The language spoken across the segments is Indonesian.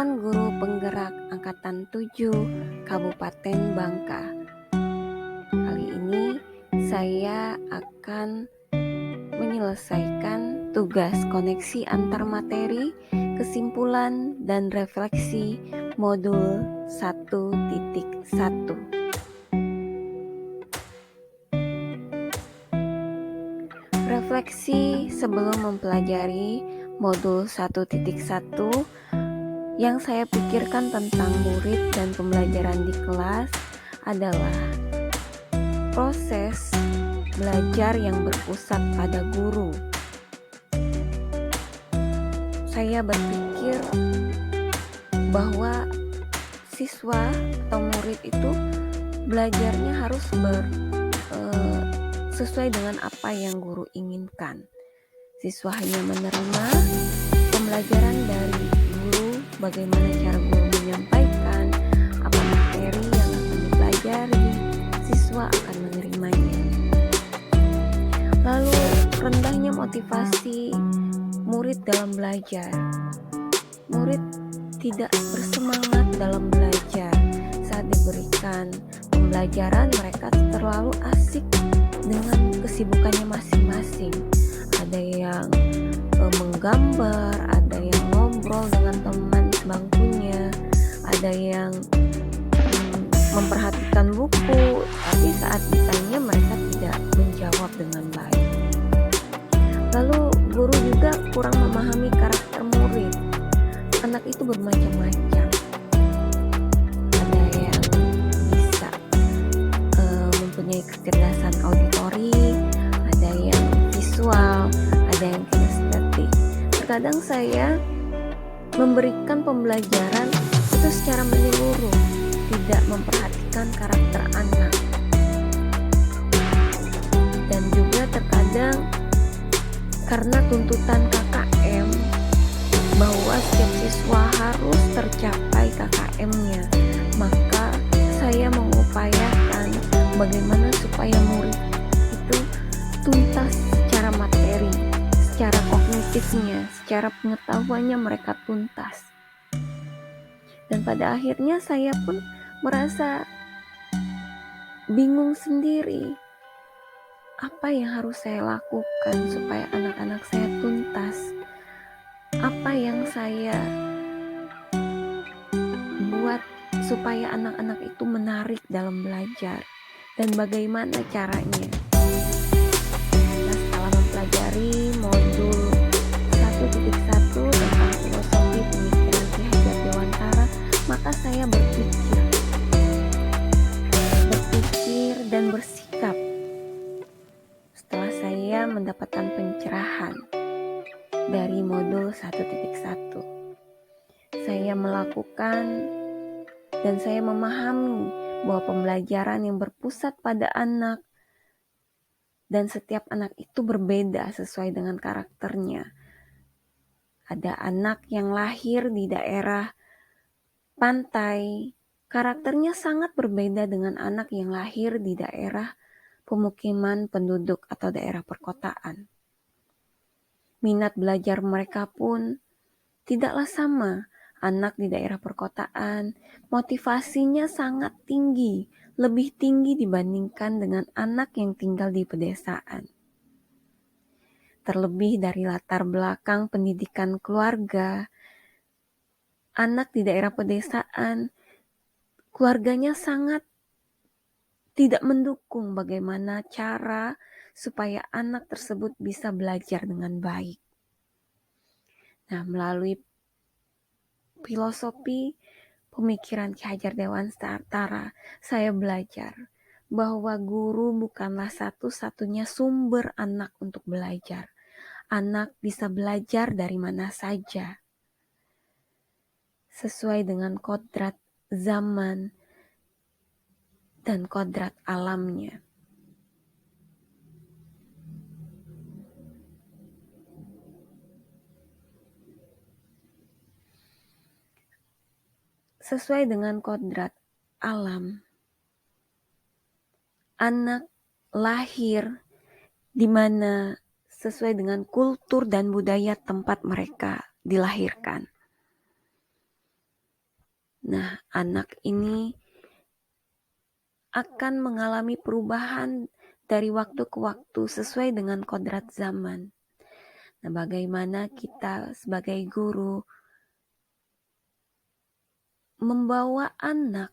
Kawan Guru Penggerak Angkatan 7 Kabupaten Bangka. Kali ini saya akan menyelesaikan tugas koneksi antar materi, kesimpulan, dan refleksi modul 1.1. Refleksi sebelum mempelajari modul 1.1 yang saya pikirkan tentang murid dan pembelajaran di kelas adalah proses belajar yang berpusat pada guru. Saya berpikir bahwa siswa atau murid itu belajarnya harus sesuai dengan apa yang guru inginkan. Siswa hanya menerima pembelajaran dari guru, bagaimana cara guru menyampaikan, apa materi yang akan dipelajari, siswa akan menerimanya. Lalu rendahnya motivasi murid dalam belajar. Murid tidak bersemangat dalam belajar. Saat diberikan pembelajaran, mereka terlalu asik dengan kesibukannya masing-masing. Ada yang menggambar, ada yang ngobrol dengan teman sebangkunya, ada yang memperhatikan buku, tapi saat ditanya mereka tidak menjawab dengan baik. Lalu guru juga kurang memahami karakter murid. Anak itu bermacam-macam. Ada yang bisa mempunyai kecerdasan auditori, ada yang visual, ada yang kinestetik. Terkadang saya memberikan pembelajaran itu secara menyeluruh, tidak memperhatikan karakter anak. Dan juga terkadang karena tuntutan KKM bahwa setiap siswa harus tercapai KKM-nya, maka saya mengupayakan bagaimana supaya murid itu tuntas secara materi, secara kognitifnya, secara pengetahuannya mereka tuntas. Dan pada akhirnya saya pun merasa bingung sendiri. Apa yang harus saya lakukan supaya anak-anak saya tuntas? Apa yang saya buat supaya anak-anak itu menarik dalam belajar? Dan bagaimana caranya? Nah, setelah mempelajari modul 1.1 tentang filosofi pemikiran Ki Hajar Dewantara, maka saya berpikir dan bersikap. Setelah saya mendapatkan pencerahan dari modul 1.1, saya melakukan dan saya memahami bahwa pembelajaran yang berpusat pada anak dan setiap anak itu berbeda sesuai dengan karakternya. Ada anak yang lahir di daerah pantai, karakternya sangat berbeda dengan anak yang lahir di daerah pemukiman penduduk atau daerah perkotaan. Minat belajar mereka pun tidaklah sama. Anak di daerah perkotaan, motivasinya sangat tinggi, lebih tinggi dibandingkan dengan anak yang tinggal di pedesaan. Terlebih dari latar belakang pendidikan keluarga, anak di daerah pedesaan, keluarganya sangat tidak mendukung bagaimana cara supaya anak tersebut bisa belajar dengan baik. Nah, melalui filosofi pemikiran Ki Hajar Dewantara, saya belajar bahwa guru bukanlah satu-satunya sumber anak untuk belajar. Anak bisa belajar dari mana saja, sesuai dengan kodrat zaman dan kodrat alamnya. Sesuai dengan kodrat alam, anak lahir di mana sesuai dengan kultur dan budaya tempat mereka dilahirkan. Nah, anak ini akan mengalami perubahan dari waktu ke waktu sesuai dengan kodrat zaman. Nah, bagaimana kita sebagai guru membawa anak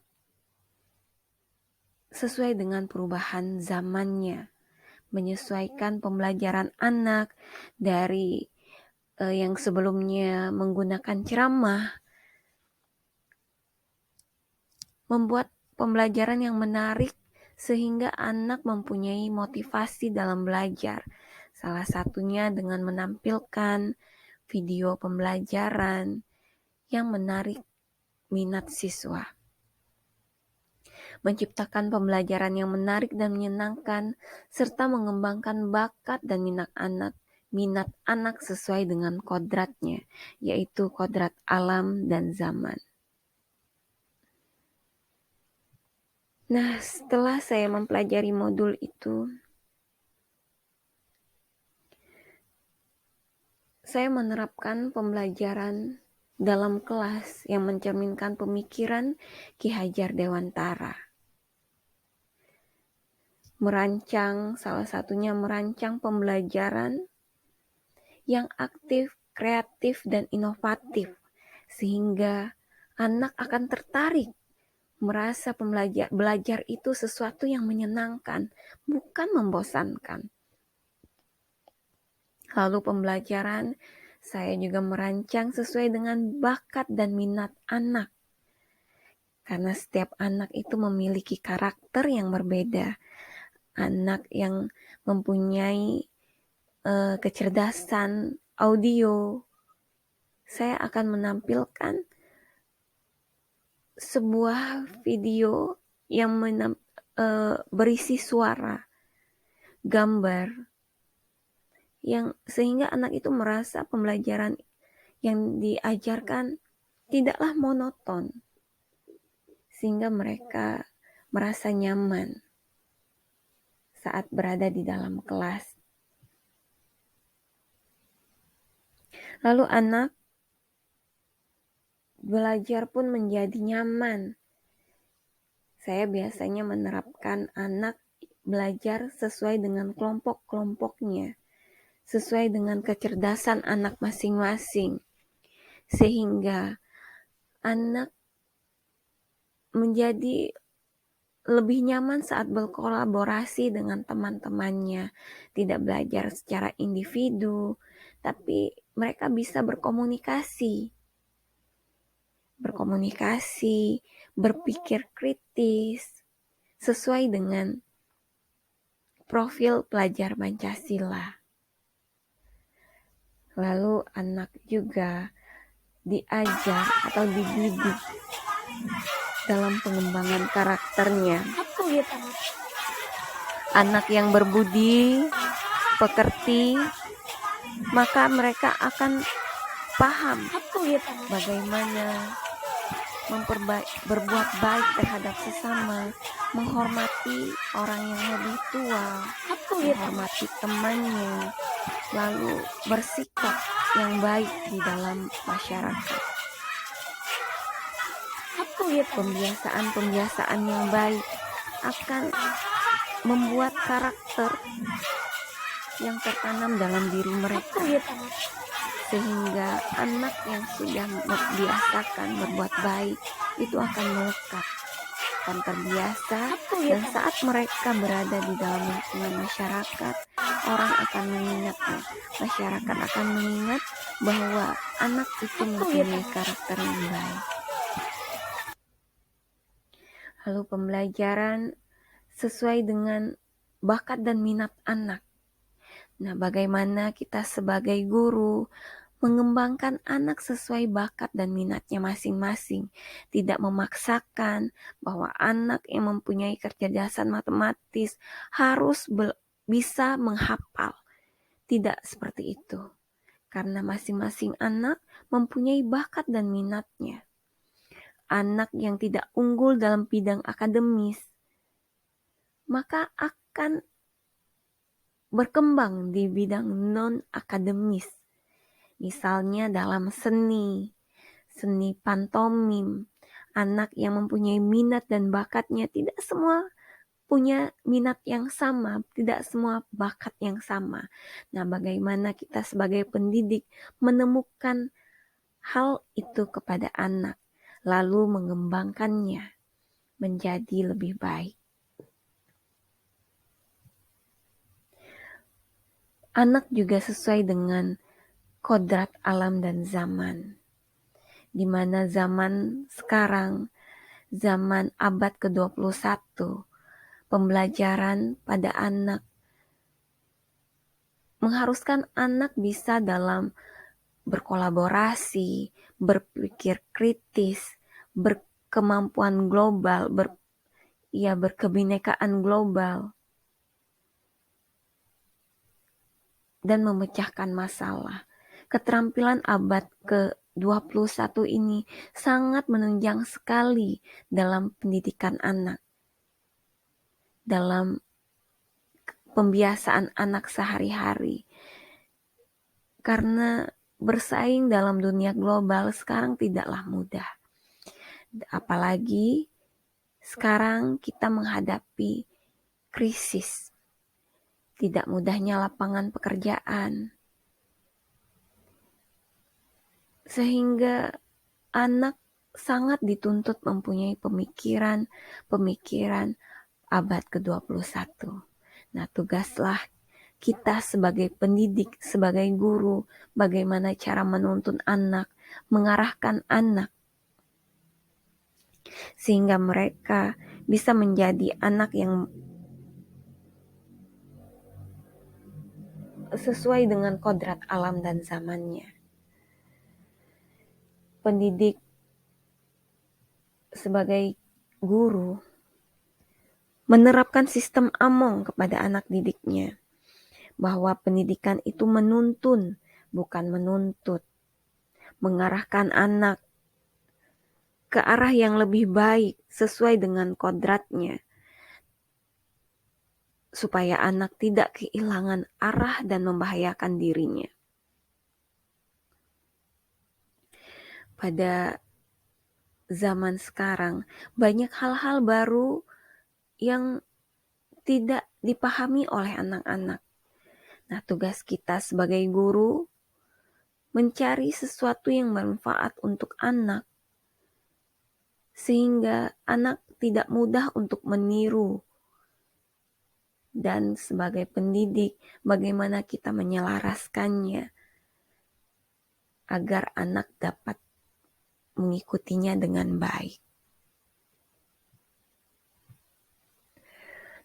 sesuai dengan perubahan zamannya, menyesuaikan pembelajaran anak dari yang sebelumnya menggunakan ceramah, membuat pembelajaran yang menarik sehingga anak mempunyai motivasi dalam belajar. Salah satunya dengan menampilkan video pembelajaran yang menarik minat siswa. Menciptakan pembelajaran yang menarik dan menyenangkan, serta mengembangkan bakat dan minat anak sesuai dengan kodratnya, yaitu kodrat alam dan zaman. Nah, setelah saya mempelajari modul itu, saya menerapkan pembelajaran dalam kelas yang mencerminkan pemikiran Ki Hajar Dewantara. Salah satunya merancang pembelajaran yang aktif, kreatif, dan inovatif, sehingga anak akan tertarik merasa belajar itu sesuatu yang menyenangkan, bukan membosankan. Lalu pembelajaran saya juga merancang sesuai dengan bakat dan minat anak. Karena setiap anak itu memiliki karakter yang berbeda. Anak yang mempunyai kecerdasan audio, saya akan menampilkan sebuah video yang berisi suara, gambar, yang sehingga anak itu merasa pembelajaran yang diajarkan tidaklah monoton, sehingga mereka merasa nyaman saat berada di dalam kelas. Lalu anak belajar pun menjadi nyaman. Saya biasanya menerapkan anak belajar sesuai dengan kelompok-kelompoknya, sesuai dengan kecerdasan anak masing-masing, sehingga anak menjadi lebih nyaman saat berkolaborasi dengan teman-temannya, tidak belajar secara individu, tapi mereka bisa berkomunikasi, berpikir kritis, sesuai dengan profil pelajar Pancasila. Lalu anak juga diajar atau dididik dalam pengembangan karakternya. Anak yang berbudi, pekerti, maka mereka akan paham bagaimana berbuat baik terhadap sesama, menghormati orang yang lebih tua, menghormati temannya, lalu bersikap yang baik di dalam masyarakat. Pembiasaan yang baik akan membuat karakter yang tertanam dalam diri mereka, sehingga anak yang sudah biasakan berbuat baik itu akan melekat, akan terbiasa, dan saat mereka berada di dalam lingkungan masyarakat, orang akan mengingatnya, masyarakat akan mengingat bahwa anak itu mempunyai karakter yang baik. Lalu pembelajaran sesuai dengan bakat dan minat anak. Nah, bagaimana kita sebagai guru mengembangkan anak sesuai bakat dan minatnya masing-masing. Tidak memaksakan bahwa anak yang mempunyai kecerdasan matematis harus bisa menghafal. Tidak seperti itu. Karena masing-masing anak mempunyai bakat dan minatnya. Anak yang tidak unggul dalam bidang akademis, maka akan berkembang di bidang non-akademis. Misalnya dalam seni pantomim, Anak yang mempunyai minat dan bakatnya, tidak semua punya minat yang sama, tidak semua bakat yang sama. Nah, bagaimana kita sebagai pendidik menemukan hal itu kepada anak, lalu mengembangkannya menjadi lebih baik. Anak juga sesuai dengan kodrat alam dan zaman, di mana zaman sekarang, zaman abad ke-21, pembelajaran pada anak mengharuskan anak bisa dalam berkolaborasi, berpikir kritis, berkemampuan global, berkebinekaan global, dan memecahkan masalah. Keterampilan abad ke-21 ini sangat menunjang sekali dalam pendidikan anak, dalam pembiasaan anak sehari-hari. Karena bersaing dalam dunia global sekarang tidaklah mudah. Apalagi sekarang kita menghadapi krisis, tidak mudahnya lapangan pekerjaan. Sehingga anak sangat dituntut mempunyai pemikiran abad ke-21. Nah, tugaslah kita sebagai pendidik, sebagai guru, bagaimana cara menuntun anak, mengarahkan anak, sehingga mereka bisa menjadi anak yang sesuai dengan kodrat alam dan zamannya. Pendidik sebagai guru menerapkan sistem Among kepada anak didiknya, bahwa pendidikan itu menuntun, bukan menuntut, mengarahkan anak ke arah yang lebih baik sesuai dengan kodratnya, supaya anak tidak kehilangan arah dan membahayakan dirinya. Pada zaman sekarang, banyak hal-hal baru yang tidak dipahami oleh anak-anak. Nah, tugas kita sebagai guru mencari sesuatu yang bermanfaat untuk anak, sehingga anak tidak mudah untuk meniru. Dan sebagai pendidik, bagaimana kita menyelaraskannya agar anak dapat mengikutinya dengan baik.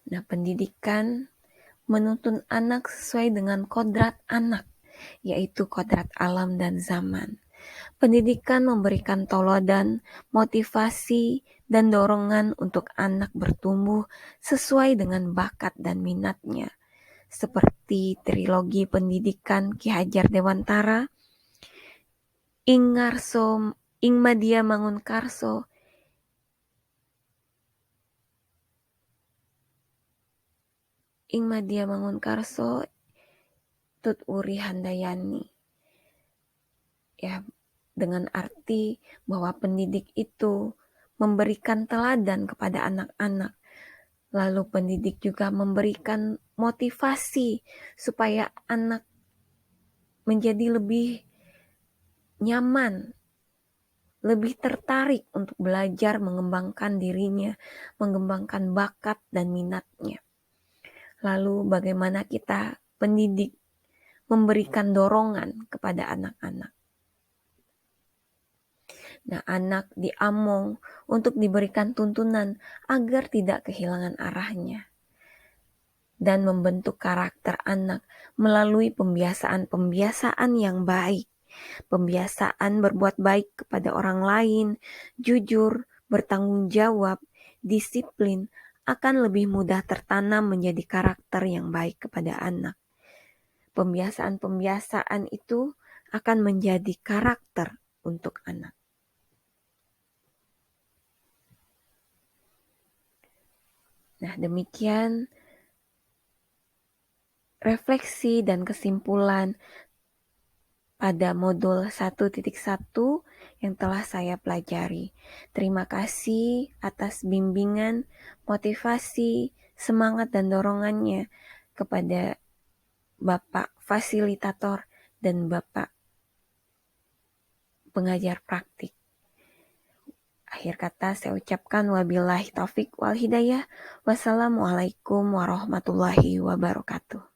Nah, pendidikan menuntun anak sesuai dengan kodrat anak, yaitu kodrat alam dan zaman. Pendidikan memberikan teladan, motivasi, dan dorongan untuk anak bertumbuh sesuai dengan bakat dan minatnya. Seperti trilogi pendidikan Ki Hajar Dewantara, Ing Madya Mangunkarso, Tut Uri Handayani. Ya, dengan arti bahwa pendidik itu memberikan teladan kepada anak-anak. Lalu pendidik juga memberikan motivasi supaya anak menjadi lebih nyaman, lebih tertarik untuk belajar, mengembangkan dirinya, mengembangkan bakat dan minatnya. Lalu bagaimana kita pendidik memberikan dorongan kepada anak-anak. Nah, anak diamong untuk diberikan tuntunan agar tidak kehilangan arahnya. Dan membentuk karakter anak melalui pembiasaan yang baik. Pembiasaan berbuat baik kepada orang lain, jujur, bertanggung jawab, disiplin, akan lebih mudah tertanam menjadi karakter yang baik kepada anak. Pembiasaan-pembiasaan itu akan menjadi karakter untuk anak. Nah, demikian refleksi dan kesimpulan pada modul 1.1 yang telah saya pelajari. Terima kasih atas bimbingan, motivasi, semangat dan dorongannya kepada Bapak fasilitator dan Bapak pengajar praktik. Akhir kata saya ucapkan wabillahi taufik wal hidayah. Wassalamualaikum warahmatullahi wabarakatuh.